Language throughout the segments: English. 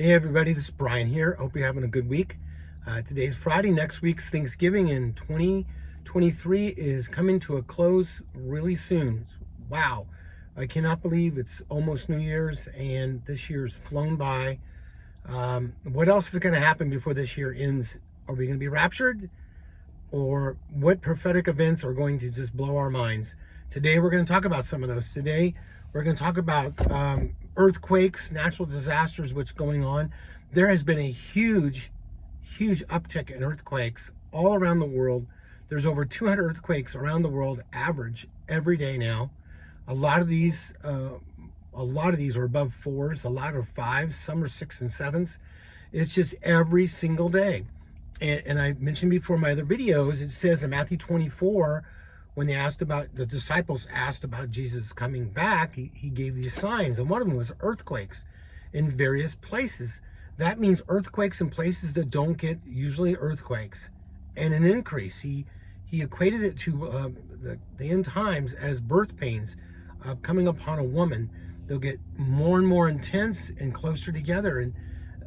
Hey everybody, this is Brian here. Hope you're having a good week. Today's Friday. Next week's Thanksgiving in 2023 is coming to a close really soon. Wow. I cannot believe it's almost New Year's and this year's flown by. What else is going to happen before this year ends? Are we going to be raptured? Or what prophetic events are going to just blow our minds? Today we're going to talk about some of those. Today we're going to talk about earthquakes, natural disasters, what's going on. There has been a huge uptick in earthquakes all around the world. There's over 200 earthquakes around the world, average every day now. A lot of these are above fours, a lot are fives, some are 6 and 7s. It's just every single day. And I mentioned before in my other videos, it says in Matthew 24, when the disciples asked about Jesus coming back, he gave these signs, and one of them was earthquakes in various places. That means earthquakes in places that don't get usually earthquakes, and an increase. He equated it to the end times as birth pains coming upon a woman. They'll get more and more intense and closer together, and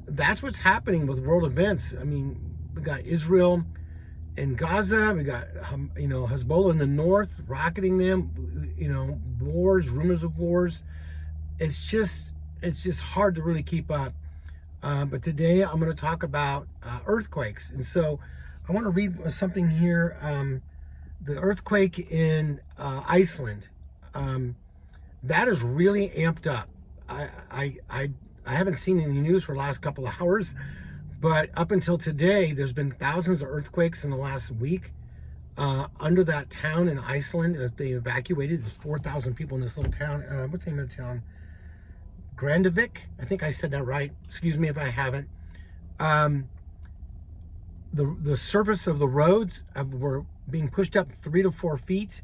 that's what's happening with world events. I mean, we got Israel and Gaza, we got Hezbollah in the north rocketing them, wars, rumors of wars. It's just hard to really keep up. But today I'm going to talk about earthquakes, and so I want to read something here. The earthquake in Iceland, that is really amped up. I haven't seen any news for the last couple of hours. But up until today, there's been thousands of earthquakes in the last week. Under that town in Iceland, they evacuated. There's 4,000 people in this little town. What's the name of the town? Grandavik? I think I said that right. Excuse me if I haven't. The surface of the roads were being pushed up 3 to 4 feet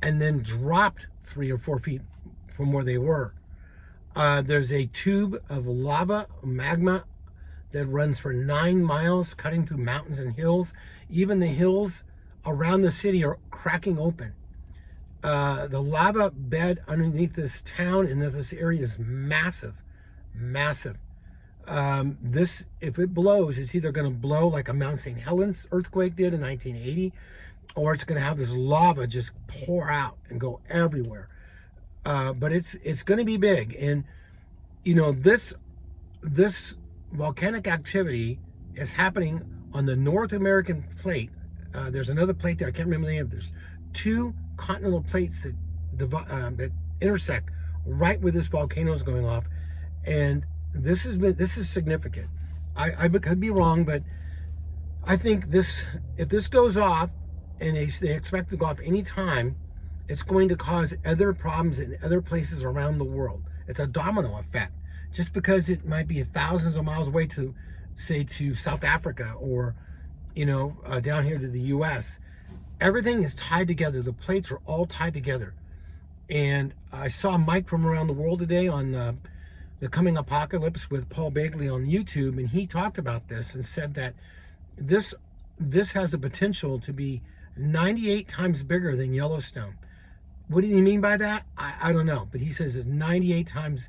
and then dropped 3 or 4 feet from where they were. There's a tube of lava, magma, that runs for 9 miles, cutting through mountains and hills. Even the hills around the city are cracking open. The lava bed underneath this town and this area is massive. If it blows, it's either going to blow like a Mount St. Helens earthquake did in 1980, or it's going to have this lava just pour out and go everywhere. But it's going to be big, and this volcanic activity is happening on the North American plate. There's another plate there, I can't remember the name. There's 2 continental plates that intersect right where this volcano is going off, and this is significant. I could be wrong, but I think if this goes off, and they expect to go off any time, it's going to cause other problems in other places around the world. It's a domino effect. Just because it might be thousands of miles away to, say, to South Africa or, down here to the U.S., everything is tied together. The plates are all tied together. And I saw Mike from Around the World today on the Coming Apocalypse with Paul Bagley on YouTube, and he talked about this and said that this has the potential to be 98 times bigger than Yellowstone. What did he mean by that? I don't know, but he says it's 98 times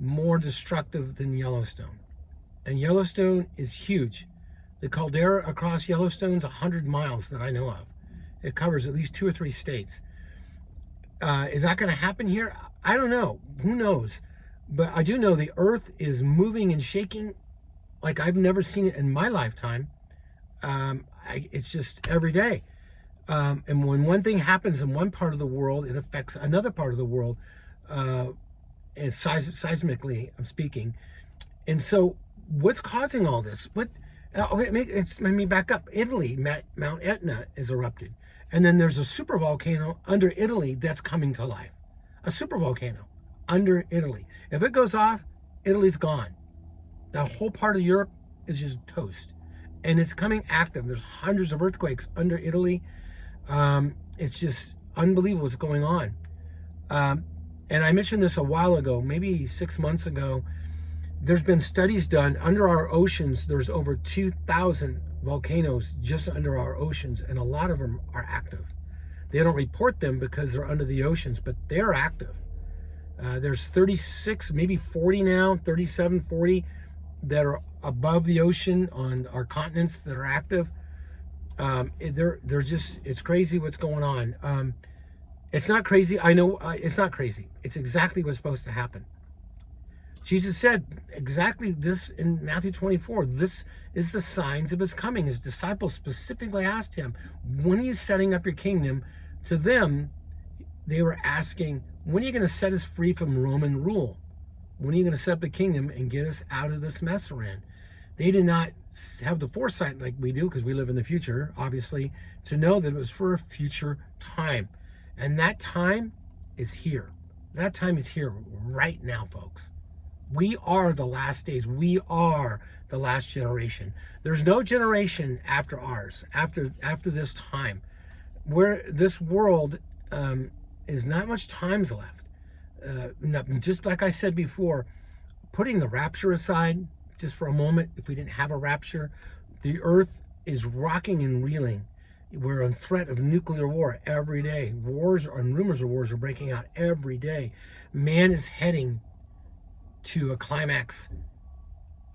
more destructive than Yellowstone. And Yellowstone is huge. The caldera across Yellowstone is 100 miles that I know of. It covers at least 2 or 3 states. Is that going to happen here? I don't know. Who knows? But I do know the earth is moving and shaking like I've never seen it in my lifetime. It's just every day. And when one thing happens in one part of the world, it affects another part of the world. And seismically, I'm speaking. And so what's causing all this? Let me back up. Italy, Mount Etna is erupted. And then there's a supervolcano under Italy that's coming to life. A supervolcano under Italy. If it goes off, Italy's gone. The whole part of Europe is just toast. And it's coming active. There's hundreds of earthquakes under Italy. It's just unbelievable what's going on. And I mentioned this a while ago, maybe 6 months ago. There's been studies done under our oceans. There's over 2,000 volcanoes just under our oceans, and a lot of them are active. They don't report them because they're under the oceans, but they're active. There's 36, maybe 40 now, 37, 40 that are above the ocean on our continents that are active. They're just, it's crazy what's going on. It's not crazy. I know it's not crazy. It's exactly what's supposed to happen. Jesus said exactly this in Matthew 24. This is the signs of his coming. His disciples specifically asked him, when are you setting up your kingdom? To them, they were asking, when are you going to set us free from Roman rule? When are you going to set up the kingdom and get us out of this mess we're in? They did not have the foresight like we do, because we live in the future, obviously, to know that it was for a future time. And that time is here. That time is here right now, folks. We are the last days. We are the last generation. There's no generation after ours, after this time. Where this world is not much time's left. Just like I said before, putting the rapture aside, just for a moment, if we didn't have a rapture, the earth is rocking and reeling. We're on threat of nuclear war every day. Wars and rumors of wars are breaking out every day. Man is heading to a climax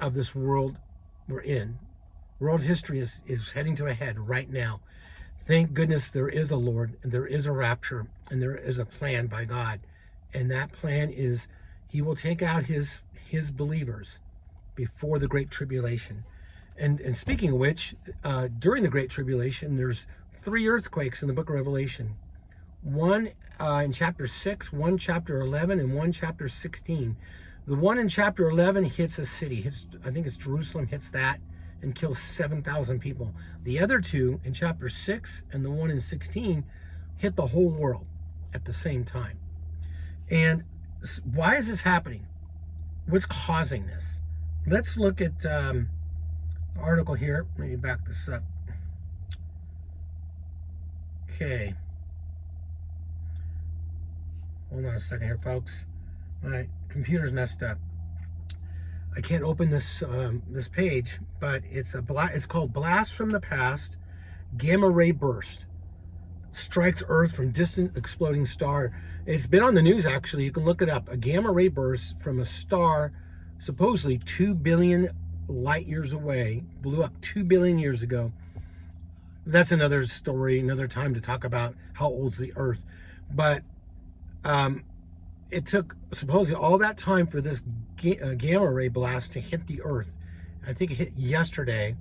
of this world we're in. World history is heading to a head right now. Thank goodness there is a Lord, and there is a rapture, and there is a plan by God. And that plan is he will take out his believers before the Great Tribulation. And speaking of which, during the Great Tribulation, there's 3 earthquakes in the book of Revelation. One in chapter 6, one chapter 11, and one chapter 16. The one in chapter 11 hits a city. I think it's Jerusalem, hits that and kills 7,000 people. The other 2 in chapter 6 and the one in 16 hit the whole world at the same time. And why is this happening? What's causing this? Let's look at the article here. Let me back this up. Okay. Hold on a second here, folks. My computer's messed up. I can't open this this page, but it's called Blast from the Past. Gamma ray burst strikes Earth from distant exploding star. It's been on the news, actually. You can look it up. A gamma ray burst from a star supposedly 2 billion light years away, blew up 2 billion years ago. That's another story, another time to talk about how old's the Earth. But it took supposedly all that time for this gamma ray blast to hit the Earth. I think it hit yesterday.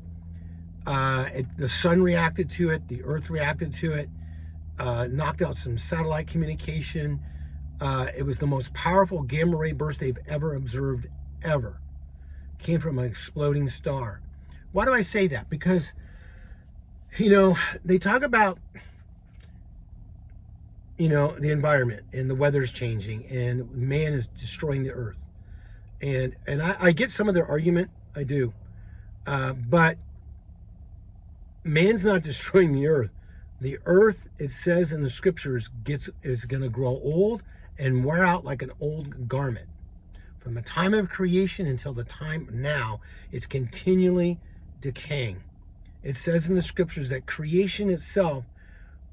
The sun reacted to it, the Earth reacted to it, knocked out some satellite communication. It was the most powerful gamma ray burst they've ever observed, ever. Came from an exploding star. Why do I say that? Because, you know, they talk about, you know, the environment and the weather's changing and man is destroying the Earth. And I get some of their argument, I do. But man's not destroying the Earth. The Earth, it says in the scriptures, is going to grow old and wear out like an old garment. From the time of creation until the time now, it's continually decaying. It says in the scriptures that creation itself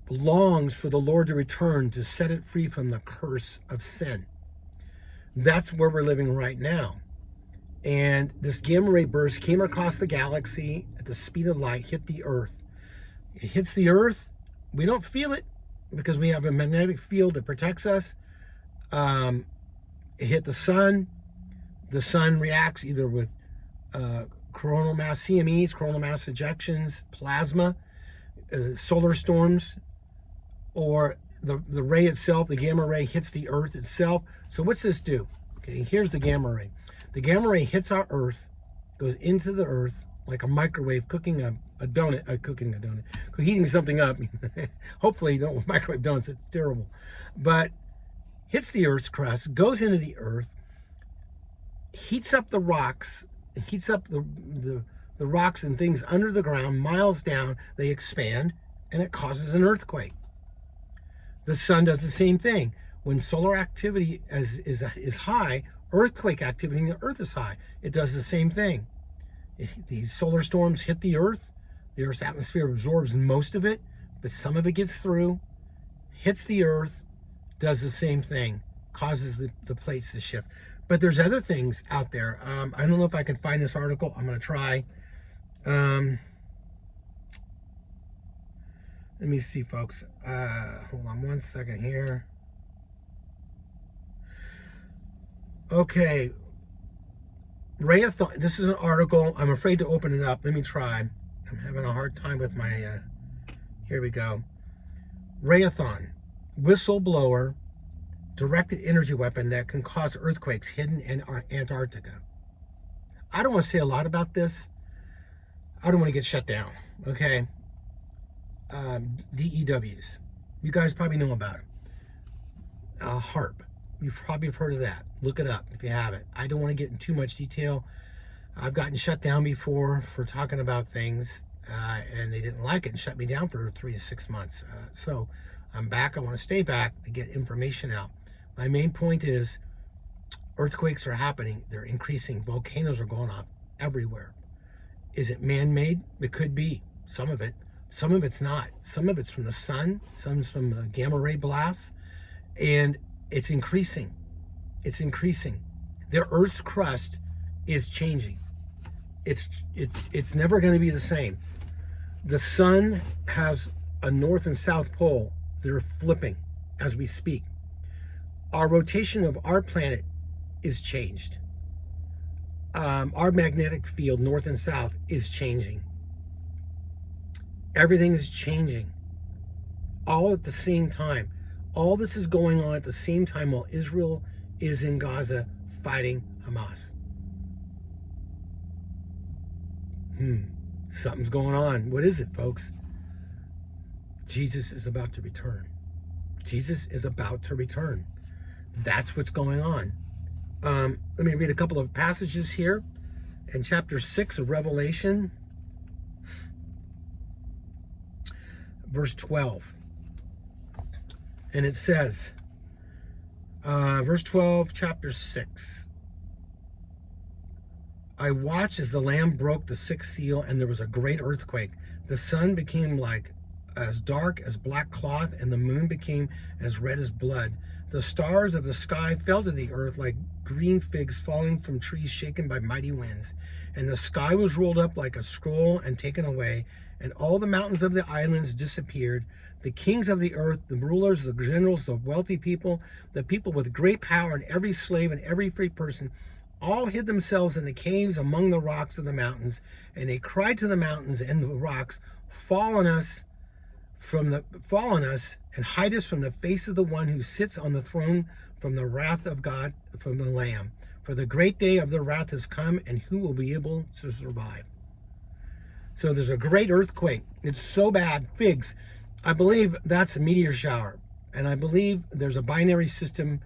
longs for the Lord to return to set it free from the curse of sin. That's where we're living right now. And this gamma ray burst came across the galaxy at the speed of light, hit the Earth. It hits the Earth. We don't feel it because we have a magnetic field that protects us. It hit the sun. The sun reacts either with coronal mass CMEs, coronal mass ejections, plasma, solar storms, or the ray itself, the gamma ray, hits the Earth itself. So what's this do? Okay, here's the gamma ray. The gamma ray hits our Earth, goes into the Earth like a microwave cooking a donut, heating something up. Hopefully you don't microwave donuts, it's terrible. But hits the Earth's crust, goes into the Earth, heats up the rocks, heats up the rocks and things under the ground, miles down, they expand, and it causes an earthquake. The sun does the same thing. When solar activity is high, earthquake activity in the Earth is high. It does the same thing. These solar storms hit the Earth. The Earth's atmosphere absorbs most of it, but some of it gets through, hits the Earth, does the same thing, causes the plates to shift. But there's other things out there. I don't know if I can find this article. I'm going to try. Let me see, folks. Hold on one second here. Okay. Rayathon. This is an article. I'm afraid to open it up. Let me try. I'm having a hard time with my... here we go. Rayathon. Whistleblower directed energy weapon that can cause earthquakes hidden in Antarctica. I don't want to say a lot about this. I don't want to get shut down. Okay. DEWs. You guys probably know about it. HARP. You've probably heard of that. Look it up if you haven't. I don't want to get in too much detail. I've gotten shut down before for talking about things, and they didn't like it and shut me down for 3 to 6 months. So I'm back. I want to stay back to get information out. My main point is earthquakes are happening. They're increasing. Volcanoes are going off everywhere. Is it man-made? It could be. Some of it. Some of it's not. Some of it's from the sun. Some's from gamma ray blasts. And it's increasing. It's increasing. The Earth's crust is changing. It's never going to be the same. The sun has a north and south pole. They're flipping as we speak. Our rotation of our planet is changed. Our magnetic field, north and south, is changing. Everything is changing. All at the same time. All this is going on at the same time while Israel is in Gaza fighting Hamas. Something's going on. What is it, folks? Jesus is about to return. Jesus is about to return. That's what's going on. Let me read a couple of passages here. In chapter 6 of Revelation, verse 12. And it says, verse 12, chapter 6. I watched as the Lamb broke the sixth seal, and there was a great earthquake. The sun became like as dark as black cloth, and the moon became as red as blood. The stars of the sky fell to the earth like green figs falling from trees shaken by mighty winds. And the sky was rolled up like a scroll and taken away, and all the mountains of the islands disappeared. The kings of the earth, the rulers, the generals, the wealthy people, the people with great power, and every slave and every free person, all hid themselves in the caves among the rocks of the mountains. And they cried to the mountains and the rocks, fall on us and hide us from the face of the one who sits on the throne, from the wrath of God, from the Lamb. For the great day of their wrath has come, and who will be able to survive? So there's a great earthquake. It's so bad. Figs. I believe that's a meteor shower. And I believe there's a binary system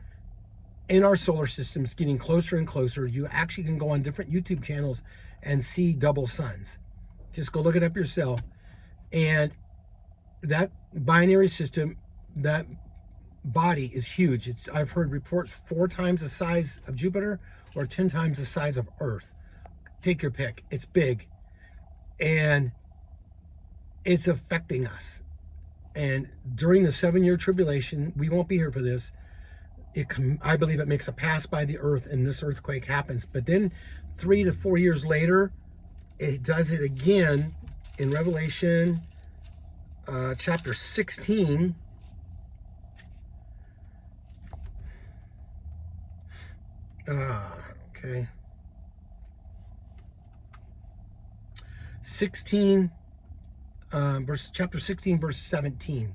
in our solar systems getting closer and closer. You actually can go on different YouTube channels and see double suns. Just go look it up yourself. And that binary system, that body is huge. I've heard reports 4 times the size of Jupiter or 10 times the size of Earth. Take your pick. It's big. And it's affecting us. And during the 7-year tribulation, we won't be here for this. I believe it makes a pass by the earth and this earthquake happens. But then 3 to 4 years later, it does it again in Revelation chapter 16. Okay. 16, chapter 16, verse 17.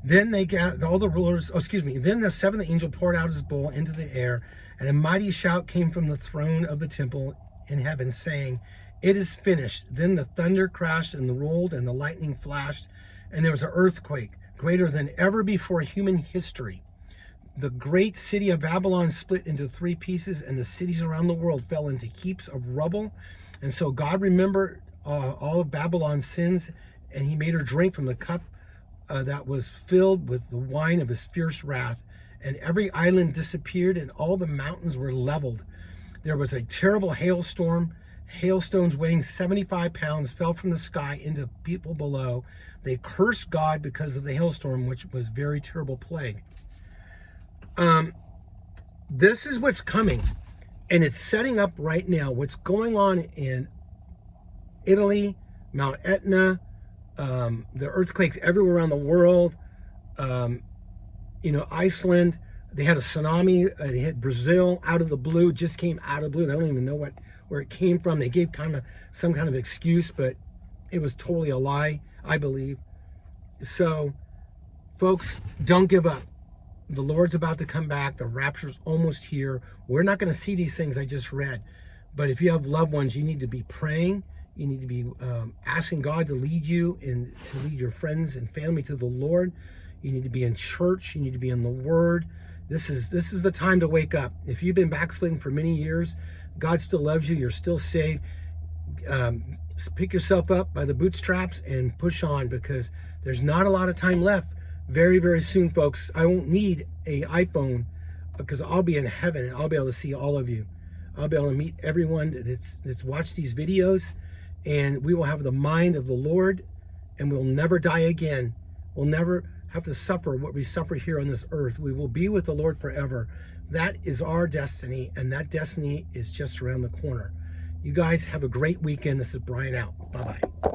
Then they got all the rulers, then the seventh angel poured out his bowl into the air, and a mighty shout came from the throne of the temple in heaven, saying, it is finished. Then the thunder crashed and rolled, and the lightning flashed, and there was an earthquake greater than ever before in human history. The great city of Babylon split into 3 pieces, and the cities around the world fell into heaps of rubble. And so God remembered all of Babylon's sins, and he made her drink from the cup that was filled with the wine of his fierce wrath. And every island disappeared, and all the mountains were leveled. There was a terrible hailstorm. Hailstones weighing 75 pounds fell from the sky into people below. They cursed God because of the hailstorm, which was very terrible plague. This is what's coming. And it's setting up right now. What's going on in Italy, Mount Etna, the earthquakes everywhere around the world, um, Iceland, they had a tsunami. They hit Brazil out of the blue, just came out of the blue. They don't even know where it came from. They gave some kind of excuse, but it was totally a lie, I believe. So, folks, don't give up. The Lord's about to come back. The rapture's almost here. We're not going to see these things I just read. But if you have loved ones, you need to be praying. You need to be asking God to lead you and to lead your friends and family to the Lord. You need to be in church. You need to be in the Word. This is the time to wake up. If you've been backsliding for many years, God still loves you. You're still saved. Pick yourself up by the bootstraps and push on, because there's not a lot of time left. Very, very soon, folks. I won't need an iPhone, because I'll be in heaven and I'll be able to see all of you. I'll be able to meet everyone that's watched these videos, and we will have the mind of the Lord, and we'll never die again. We'll never have to suffer what we suffer here on this earth. We will be with the Lord forever. That is our destiny, and that destiny is just around the corner. You guys have a great weekend. This is Brian out. Bye-bye.